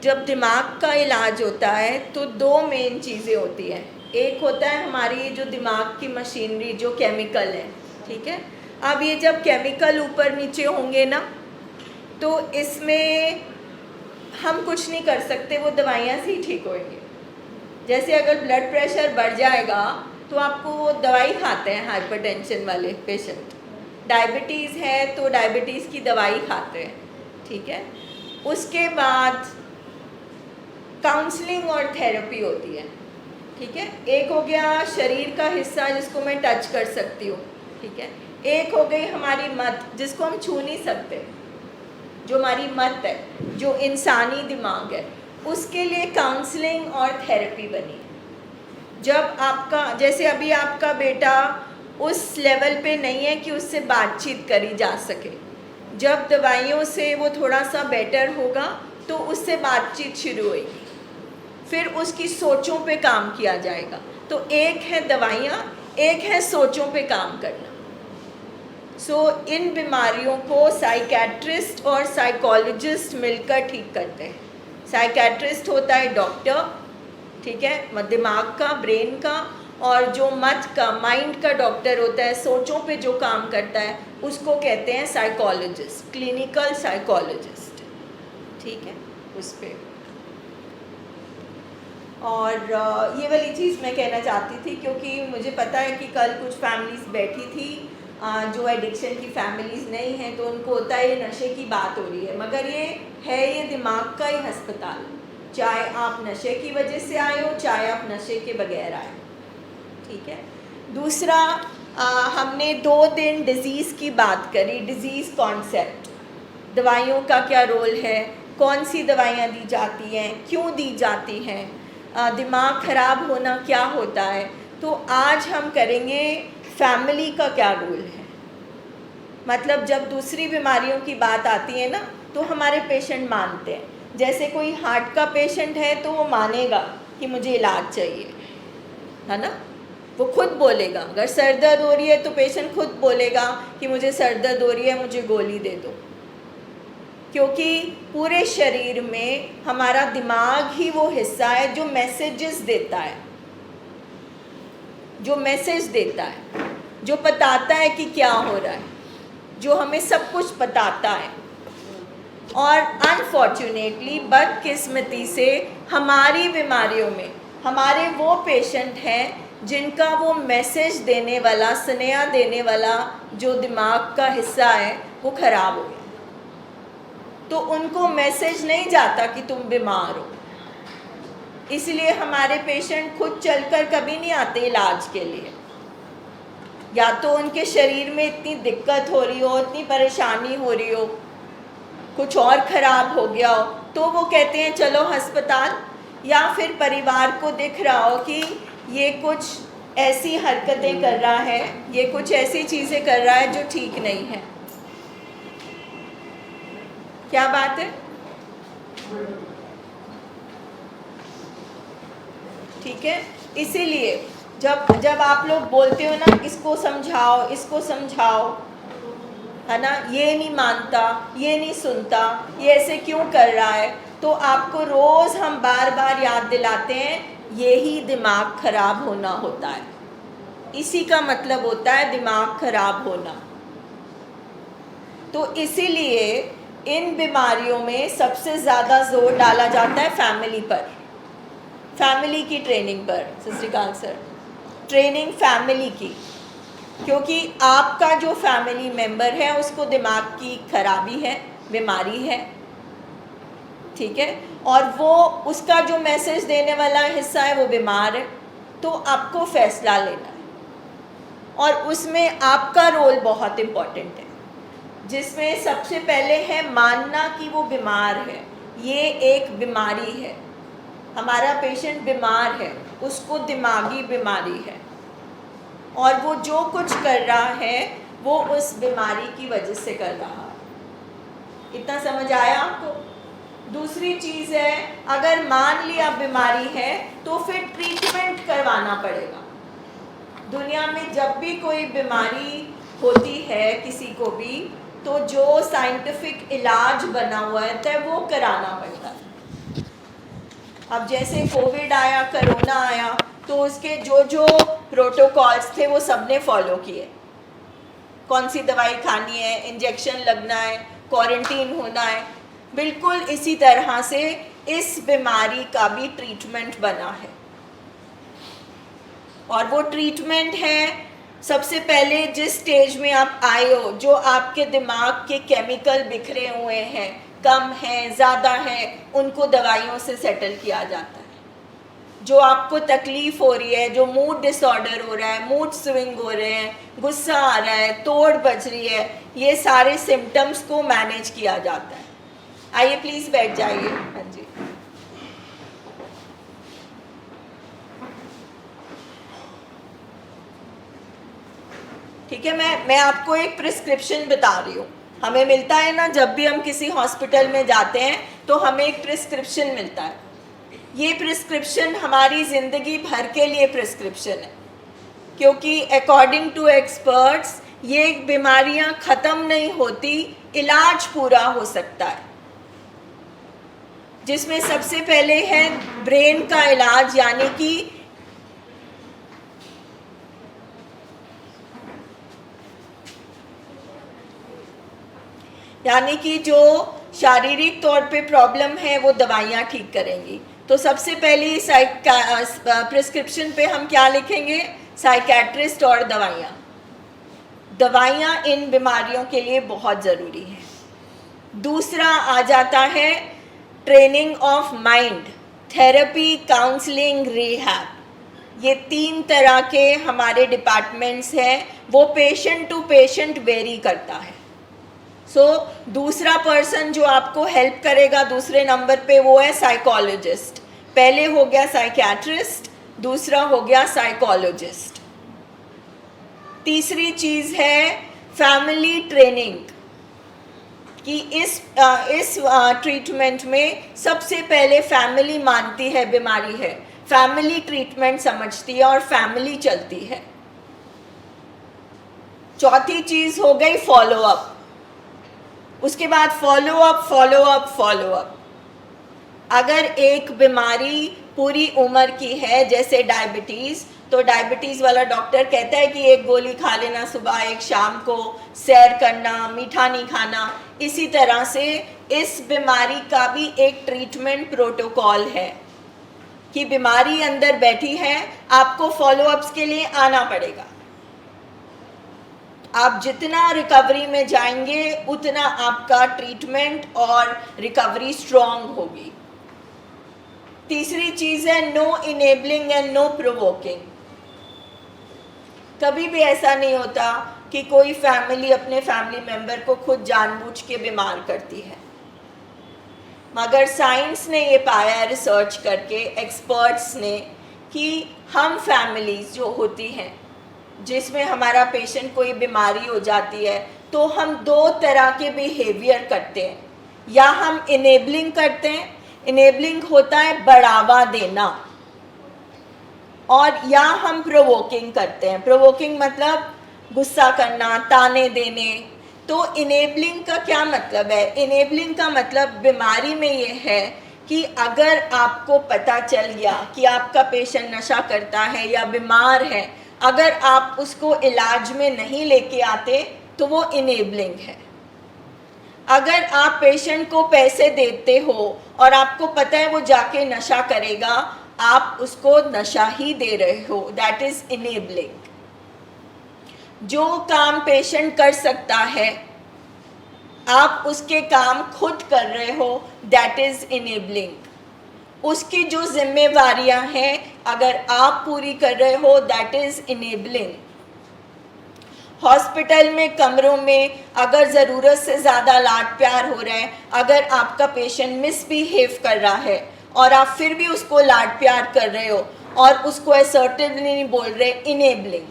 जब दिमाग का इलाज होता है तो दो मेन चीज़ें होती हैं। एक होता है हमारी जो दिमाग की मशीनरी जो केमिकल है, ठीक है। अब ये जब केमिकल ऊपर नीचे होंगे ना तो इसमें हम कुछ नहीं कर सकते, वो दवाइयाँ से ही ठीक होंगे। जैसे अगर ब्लड प्रेशर बढ़ जाएगा तो आपको वो दवाई खाते हैं हाइपरटेंशन वाले पेशेंट, डायबिटीज़ है तो डायबिटीज़ की दवाई खाते हैं, ठीक है। उसके बाद काउंसलिंग और थेरेपी होती है, ठीक है। एक हो गया शरीर का हिस्सा जिसको मैं टच कर सकती हूँ, ठीक है। एक हो गई हमारी मत जिसको हम छू नहीं सकते, जो हमारी मत है, जो इंसानी दिमाग है, उसके लिए काउंसलिंग और थेरेपी बनी। जब आपका, जैसे अभी आपका बेटा उस लेवल पे नहीं है कि उससे बातचीत करी जा सके, जब दवाइयों से वो थोड़ा सा बेटर होगा तो उससे बातचीत शुरू होगी, फिर उसकी सोचों पे काम किया जाएगा। तो एक है दवाइयाँ, एक है सोचों पे काम करना। इन बीमारियों को साइकेट्रिस्ट और साइकोलॉजिस्ट मिलकर ठीक करते हैं। साइकेट्रिस्ट होता है डॉक्टर, ठीक है, दिमाग का, ब्रेन का, और जो मत का, माइंड का डॉक्टर होता है, सोचों पे जो काम करता है, उसको कहते हैं साइकोलॉजिस्ट, क्लिनिकल साइकोलॉजिस्ट, ठीक है, उस पर। और ये वाली चीज़ मैं कहना चाहती थी क्योंकि मुझे पता है कि कल कुछ फैमिलीज़ बैठी थी जो एडिक्शन की फैमिलीज़ नहीं हैं, तो उनको होता है ये नशे की बात हो रही है, मगर ये दिमाग का ही अस्पताल, चाहे आप नशे की वजह से आए हो, चाहे आप नशे के बगैर आए, ठीक है। दूसरा, हमने 2 दिन डिज़ीज़ की बात करी, डिज़ीज़ कॉन्सेप्ट, दवाइयों का क्या रोल है, कौन सी दवाइयाँ दी जाती हैं, क्यों दी जाती हैं, दिमाग ख़राब होना क्या होता है। तो आज हम करेंगे फैमिली का क्या रोल है। मतलब जब दूसरी बीमारियों की बात आती है ना तो हमारे पेशेंट मानते हैं, जैसे कोई हार्ट का पेशेंट है तो वो मानेगा कि मुझे इलाज चाहिए, है ना, वो खुद बोलेगा। अगर सर दर्द हो रही है तो पेशेंट खुद बोलेगा कि मुझे सर दर्द हो रही है, मुझे गोली दे दो, क्योंकि पूरे शरीर में हमारा दिमाग ही वो हिस्सा है जो मैसेजेस देता है, जो मैसेज देता है, जो बताता है कि क्या हो रहा है, जो हमें सब कुछ बताता है। और अनफॉर्चुनेटली, बदकिस्मती से, हमारी बीमारियों में हमारे वो पेशेंट हैं जिनका वो मैसेज देने वाला, स्नेहा देने वाला जो दिमाग का हिस्सा है वो ख़राब हो गया, तो उनको मैसेज नहीं जाता कि तुम बीमार हो। इसलिए हमारे पेशेंट खुद चलकर कभी नहीं आते इलाज के लिए, या तो उनके शरीर में इतनी दिक्कत हो रही हो, इतनी परेशानी हो रही हो, कुछ और ख़राब हो गया हो, तो वो कहते हैं चलो अस्पताल, या फिर परिवार को दिख रहा हो कि ये कुछ ऐसी हरकतें कर रहा है, ये कुछ ऐसी चीज़ें कर रहा है जो ठीक नहीं है। क्या बात है, ठीक है। इसीलिए जब आप लोग बोलते हो ना इसको समझाओ, इसको समझाओ, है ना, ये नहीं मानता, ये नहीं सुनता, ये ऐसे क्यों कर रहा है, तो आपको रोज़ हम बार बार याद दिलाते हैं यही दिमाग ख़राब होना होता है, इसी का मतलब होता है दिमाग ख़राब होना। तो इसीलिए इन बीमारियों में सबसे ज़्यादा जोर डाला जाता है फैमिली पर, फैमिली की ट्रेनिंग पर। सत श्री अकाल सर, ट्रेनिंग फैमिली की, क्योंकि आपका जो फैमिली मेंबर है उसको दिमाग की खराबी है, बीमारी है, ठीक है, और वो उसका जो मैसेज देने वाला हिस्सा है वो बीमार है, तो आपको फैसला लेना है, और उसमें आपका रोल बहुत इम्पॉर्टेंट है, जिसमें सबसे पहले है मानना कि वो बीमार है, ये एक बीमारी है, हमारा पेशेंट बीमार है, उसको दिमागी बीमारी है, और वो जो कुछ कर रहा है वो उस बीमारी की वजह से कर रहा है। इतना समझ आया आपको? दूसरी चीज़ है, अगर मान लिया बीमारी है तो फिर ट्रीटमेंट करवाना पड़ेगा। दुनिया में जब भी कोई बीमारी होती है किसी को भी, तो जो साइंटिफिक इलाज बना हुआ है वो कराना पड़ता है। अब जैसे कोविड आया, कोरोना आया, तो उसके जो जो प्रोटोकॉल्स थे वो सबने फॉलो किए। कौन सी दवाई खानी है, इंजेक्शन लगना है, क्वारंटीन होना है, बिल्कुल इसी तरह से इस बीमारी का भी ट्रीटमेंट बना है। और वो ट्रीटमेंट है, सबसे पहले जिस स्टेज में आप आए हो, जो आपके दिमाग के केमिकल बिखरे हुए हैं, कम हैं, ज़्यादा हैं, उनको दवाइयों से सेटल किया जाता है। जो आपको तकलीफ़ हो रही है, जो मूड डिसऑर्डर हो रहा है, मूड स्विंग हो रहे हैं, गुस्सा आ रहा है, तोड़ बज रही है, ये सारे सिम्टम्स को मैनेज किया जाता है। आइए प्लीज़ बैठ जाइए। हाँ जी। ठीक है, मैं आपको एक प्रिस्क्रिप्शन बता रही हूँ। हमें मिलता है ना, जब भी हम किसी हॉस्पिटल में जाते हैं तो हमें एक प्रिस्क्रिप्शन मिलता है। ये प्रिस्क्रिप्शन हमारी ज़िंदगी भर के लिए प्रिस्क्रिप्शन है, क्योंकि अकॉर्डिंग टू एक्सपर्ट्स ये बीमारियां ख़त्म नहीं होती, इलाज पूरा हो सकता है। जिसमें सबसे पहले है ब्रेन का इलाज, यानी कि जो शारीरिक तौर पे प्रॉब्लम है वो दवाइयाँ ठीक करेंगी। तो सबसे पहली प्रिस्क्रिप्शन पे हम क्या लिखेंगे? साइकेट्रिस्ट और दवाइयाँ। दवाइयाँ इन बीमारियों के लिए बहुत ज़रूरी है। दूसरा आ जाता है training of mind, therapy, counselling, rehab. ये 3 तरह के हमारे डिपार्टमेंट्स हैं, वो पेशेंट टू पेशेंट वेरी करता है। दूसरा पर्सन जो आपको हेल्प करेगा दूसरे नंबर पे वो है साइकोलॉजिस्ट। पहले हो गया साइकियाट्रिस्ट, दूसरा हो गया साइकोलॉजिस्ट। तीसरी चीज़ है फैमिली ट्रेनिंग, कि इस ट्रीटमेंट में सबसे पहले फैमिली मानती है बीमारी है, फैमिली ट्रीटमेंट समझती है और फैमिली चलती है। चौथी चीज़ हो गई फॉलो अप। उसके बाद फॉलो अप। अगर एक बीमारी पूरी उम्र की है, जैसे डायबिटीज़, तो डायबिटीज़ वाला डॉक्टर कहता है कि एक गोली खा लेना सुबह, एक शाम को, सैर करना, मीठा नहीं खाना। इसी तरह से इस बीमारी का भी एक ट्रीटमेंट प्रोटोकॉल है कि बीमारी अंदर बैठी है, आपको फॉलो अप्स के लिए आना पड़ेगा। आप जितना रिकवरी में जाएंगे उतना आपका ट्रीटमेंट और रिकवरी स्ट्रॉन्ग होगी। तीसरी चीज़ है no enabling and no provoking. कभी भी ऐसा नहीं होता कि कोई फैमिली अपने फैमिली मेंबर को खुद जानबूझ के बीमार करती है, मगर साइंस ने ये पाया, रिसर्च करके एक्सपर्ट्स ने, कि हम फैमिलीज जो होती हैं जिसमें हमारा पेशेंट कोई बीमारी हो जाती है, तो हम 2 तरह के बिहेवियर करते हैं। या हम इनेबलिंग करते हैं, इनेबलिंग होता है बढ़ावा देना, और या हम प्रोवोकिंग करते हैं। प्रोवोकिंग मतलब गुस्सा करना, ताने देने। तो इनेबलिंग का क्या मतलब है? इनेबलिंग का मतलब बीमारी में ये है कि अगर आपको पता चल गया कि आपका पेशेंट नशा करता है या बीमार है, अगर आप उसको इलाज में नहीं लेके आते तो वो इनेबलिंग है। अगर आप पेशेंट को पैसे देते हो और आपको पता है वो जाके नशा करेगा, आप उसको नशा ही दे रहे हो, दैट इज इनेबलिंग। जो काम पेशेंट कर सकता है, आप उसके काम खुद कर रहे हो, दैट इज इनेबलिंग। उसकी जो जिम्मेवारियां हैं अगर आप पूरी कर रहे हो, दैट इज इनेबलिंग। हॉस्पिटल में कमरों में अगर ज़रूरत से ज़्यादा लाड प्यार हो रहा है, अगर आपका पेशेंट मिसबिहेव कर रहा है और आप फिर भी उसको लाड प्यार कर रहे हो और उसको असर्टिवली नहीं बोल रहे, इनेबलिंग।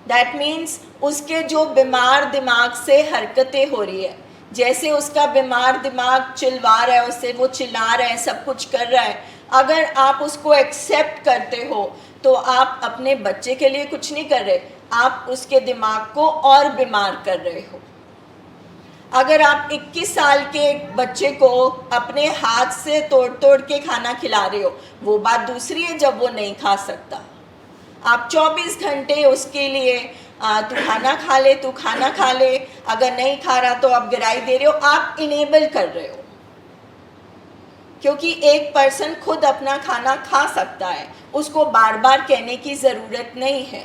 दैट मीन्स उसके जो बीमार दिमाग से हरकतें हो रही है, जैसे उसका बीमार दिमाग चिल्ला रहा है, उससे वो चिल्ला रहा है, सब कुछ कर रहा है, अगर आप उसको एक्सेप्ट करते हो तो आप अपने बच्चे के लिए कुछ नहीं कर रहे, आप उसके दिमाग को और बीमार कर रहे हो। अगर आप 21 साल के बच्चे को अपने हाथ से तोड़ तोड़ के खाना खिला रहे हो, वो बात दूसरी है जब वो नहीं खा सकता। आप 24 घंटे उसके लिए तू खाना खा ले, तू खाना खा ले, अगर नहीं खा रहा तो आप गिराई दे रहे हो, आप इनेबल कर रहे हो। क्योंकि एक पर्सन खुद अपना खाना खा सकता है, उसको बार बार कहने की ज़रूरत नहीं है।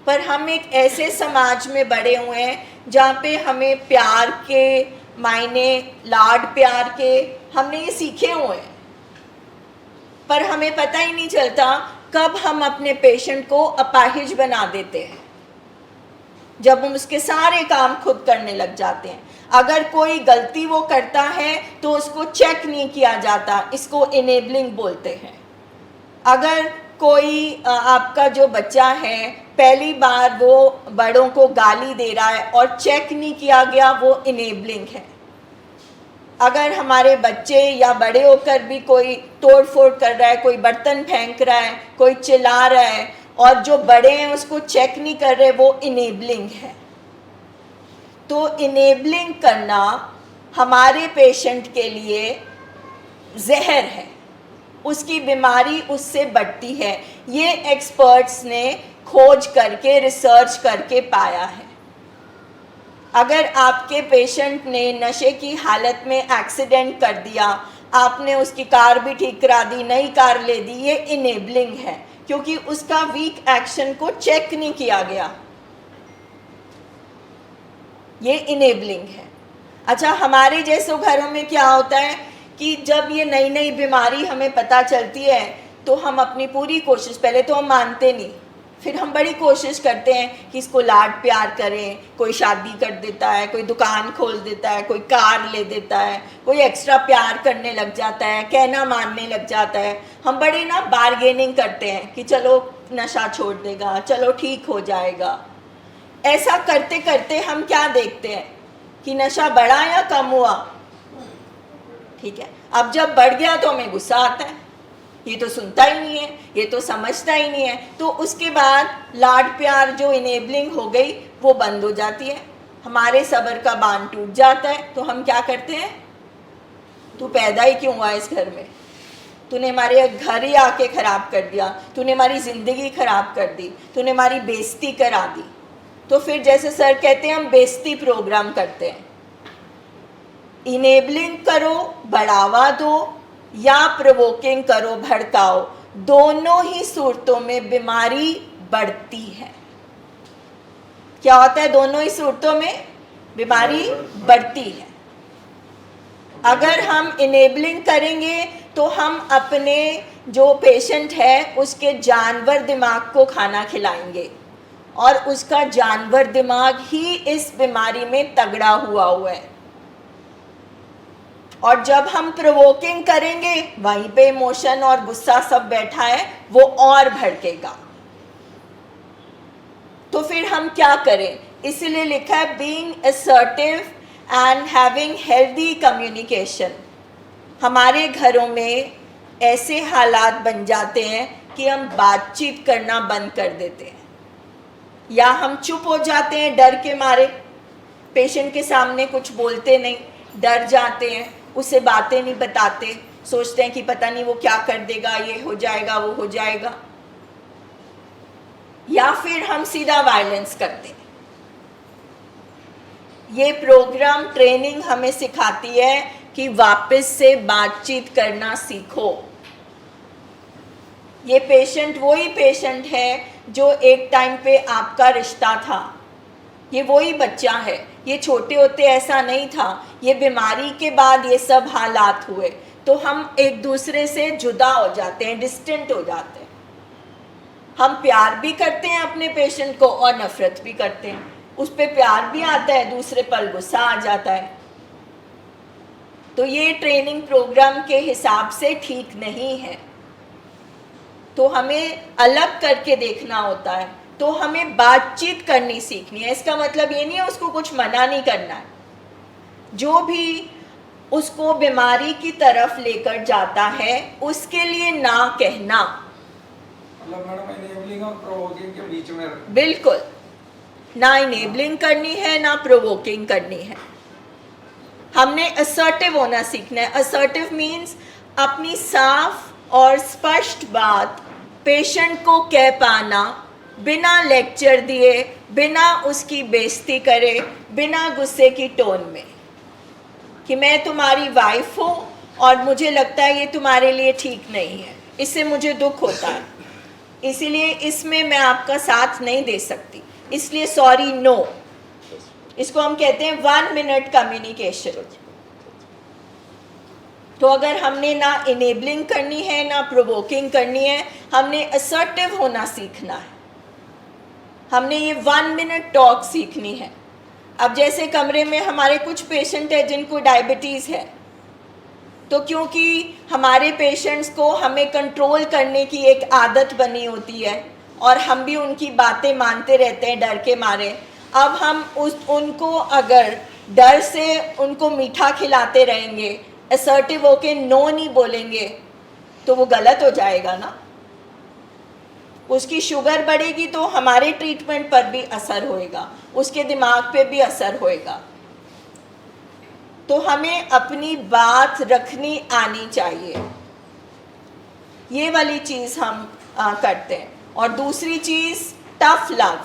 पर हम एक ऐसे समाज में बड़े हुए हैं जहाँ पे हमें प्यार के मायने, लाड प्यार के, हमने ये सीखे हुए हैं, पर हमें पता ही नहीं चलता कब हम अपने पेशेंट को अपाहिज बना देते हैं, जब हम उसके सारे काम खुद करने लग जाते हैं। अगर कोई गलती वो करता है तो उसको चेक नहीं किया जाता, इसको इनेबलिंग बोलते हैं। अगर कोई आपका जो बच्चा है पहली बार वो बड़ों को गाली दे रहा है और चेक नहीं किया गया, वो इनेबलिंग है। अगर हमारे बच्चे या बड़े होकर भी कोई तोड़ फोड़ कर रहा है, कोई बर्तन फेंक रहा है, कोई चिल्ला रहा है और जो बड़े हैं उसको चेक नहीं कर रहे, वो इनेबलिंग है। तो इनेबलिंग करना हमारे पेशेंट के लिए जहर है, उसकी बीमारी उससे बढ़ती है। ये एक्सपर्ट्स ने खोज करके, रिसर्च करके पाया है। अगर आपके पेशेंट ने नशे की हालत में एक्सीडेंट कर दिया, आपने उसकी कार भी ठीक करा दी, नई कार ले दी, ये इनेबलिंग है, क्योंकि उसका वीक एक्शन को चेक नहीं किया गया, ये इनेबलिंग है। अच्छा, हमारे जैसे घरों में क्या होता है कि जब ये नई नई बीमारी हमें पता चलती है तो हम अपनी पूरी कोशिश, पहले तो हम मानते नहीं, फिर हम बड़ी कोशिश करते हैं कि इसको लाड प्यार करें। कोई शादी कर देता है, कोई दुकान खोल देता है, कोई कार ले देता है, कोई एक्स्ट्रा प्यार करने लग जाता है, कहना मानने लग जाता है। हम बड़ी ना बार्गेनिंग करते हैं कि चलो नशा छोड़ देगा, चलो ठीक हो जाएगा। ऐसा करते करते हम क्या देखते हैं कि नशा बढ़ा या कम हुआ? ठीक है, अब जब बढ़ गया तो हमें गुस्सा आता है, ये तो सुनता ही नहीं है, ये तो समझता ही नहीं है। तो उसके बाद लाड प्यार जो इनेबलिंग हो गई वो बंद हो जाती है, हमारे सब्र का बांध टूट जाता है। तो हम क्या करते हैं, तू पैदा ही क्यों हुआ इस घर में, तूने हमारे घर ही आके ख़राब कर दिया, तूने हमारी ज़िंदगी ख़राब कर दी, तूने हमारी बेइज्जती करा दी। तो फिर जैसे सर कहते हैं, हम बेइज्जती प्रोग्राम करते हैं। इनेबलिंग करो, बढ़ावा दो, या प्रोवोकिंग करो, भड़काओ, दोनों ही सूरतों में बीमारी बढ़ती है। क्या होता है, दोनों ही सूरतों में बीमारी बढ़ती है। अगर हम इनेबलिंग करेंगे तो हम अपने जो पेशेंट है उसके जानवर दिमाग को खाना खिलाएंगे, और उसका जानवर दिमाग ही इस बीमारी में तगड़ा हुआ है। और जब हम प्रोवोकिंग करेंगे, वहीं पे इमोशन और गुस्सा सब बैठा है, वो और भड़केगा। तो फिर हम क्या करें, इसलिए लिखा है being assertive and having healthy communication. हमारे घरों में ऐसे हालात बन जाते हैं कि हम बातचीत करना बंद कर देते हैं, या हम चुप हो जाते हैं डर के मारे, पेशेंट के सामने कुछ बोलते नहीं, डर जाते हैं, उसे बातें नहीं बताते, सोचते हैं कि पता नहीं वो क्या कर देगा, ये हो जाएगा, वो हो जाएगा, या फिर हम सीधा वायलेंस करते हैं। ये प्रोग्राम ट्रेनिंग हमें सिखाती है कि वापस से बातचीत करना सीखो। ये पेशेंट वही पेशेंट है जो एक टाइम पे आपका रिश्ता था, ये वही बच्चा है। ये छोटे होते ऐसा नहीं था, ये बीमारी के बाद ये सब हालात हुए, तो हम एक दूसरे से जुदा हो जाते हैं, डिस्टेंट हो जाते हैं। हम प्यार भी करते हैं अपने पेशेंट को और नफरत भी करते हैं, उस पर प्यार भी आता है, दूसरे पल गुस्सा आ जाता है। तो ये ट्रेनिंग प्रोग्राम के हिसाब से ठीक नहीं है, तो हमें अलग करके देखना होता है। तो हमें बातचीत करनी सीखनी है। इसका मतलब ये नहीं है उसको कुछ मना नहीं करना है, जो भी उसको बीमारी की तरफ लेकर जाता है उसके लिए ना कहना। मतलब मैडम इनेबलिंग और प्रोवोकिंग के बीच में बिल्कुल, ना इनेबलिंग करनी है ना प्रोवोकिंग करनी है। हमने असर्टिव होना सीखना है। असर्टिव मीन्स अपनी साफ और स्पष्ट बात पेशेंट को कह पाना, बिना लेक्चर दिए, बिना उसकी बेइज्जती करे, बिना गुस्से की टोन में, कि मैं तुम्हारी वाइफ हूँ और मुझे लगता है ये तुम्हारे लिए ठीक नहीं है, इससे मुझे दुख होता है, इसीलिए इसमें मैं आपका साथ नहीं दे सकती, इसलिए सॉरी नो। इसको हम कहते हैं 1 मिनट कम्युनिकेशन। तो अगर हमने ना इनेबलिंग करनी है ना प्रोवोकिंग करनी है, हमने असर्टिव होना सीखना है। हमने ये 1 मिनट टॉक सीखनी है। अब जैसे कमरे में हमारे कुछ पेशेंट है जिनको डायबिटीज़ है, तो क्योंकि हमारे पेशेंट्स को हमें कंट्रोल करने की एक आदत बनी होती है और हम भी उनकी बातें मानते रहते हैं डर के मारे। अब हम उनको अगर डर से उनको मीठा खिलाते रहेंगे, असर्टिव होके नो नहीं बोलेंगे, तो वो गलत हो जाएगा ना। उसकी शुगर बढ़ेगी तो हमारे ट्रीटमेंट पर भी असर होएगा, उसके दिमाग पे भी असर होएगा। तो हमें अपनी बात रखनी आनी चाहिए, ये वाली चीज़ हम करते हैं। और दूसरी चीज़ टफ लव।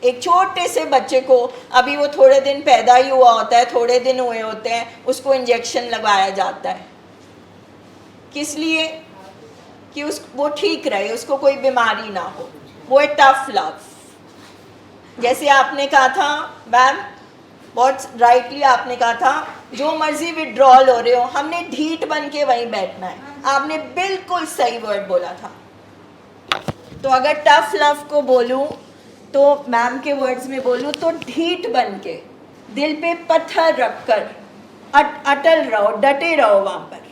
एक छोटे से बच्चे को, अभी वो थोड़े दिन पैदा ही हुआ होता है, थोड़े दिन हुए होते हैं, उसको इंजेक्शन लगाया जाता है, किस लिए? कि वो ठीक रहे, उसको कोई बीमारी ना हो। वो है टफ लव। जैसे आपने कहा था मैम, बहुत राइटली आपने कहा था, जो मर्जी विड्रॉल हो रहे हो, हमने ढीठ बन के वहीं बैठना है। आपने बिल्कुल सही वर्ड बोला था। तो अगर टफ लव को बोलूं, तो मैम के वर्ड्स में बोलूं तो ढीठ बन के, दिल पे पत्थर रख कर अटल रहो, डटे रहो वहाँ पर।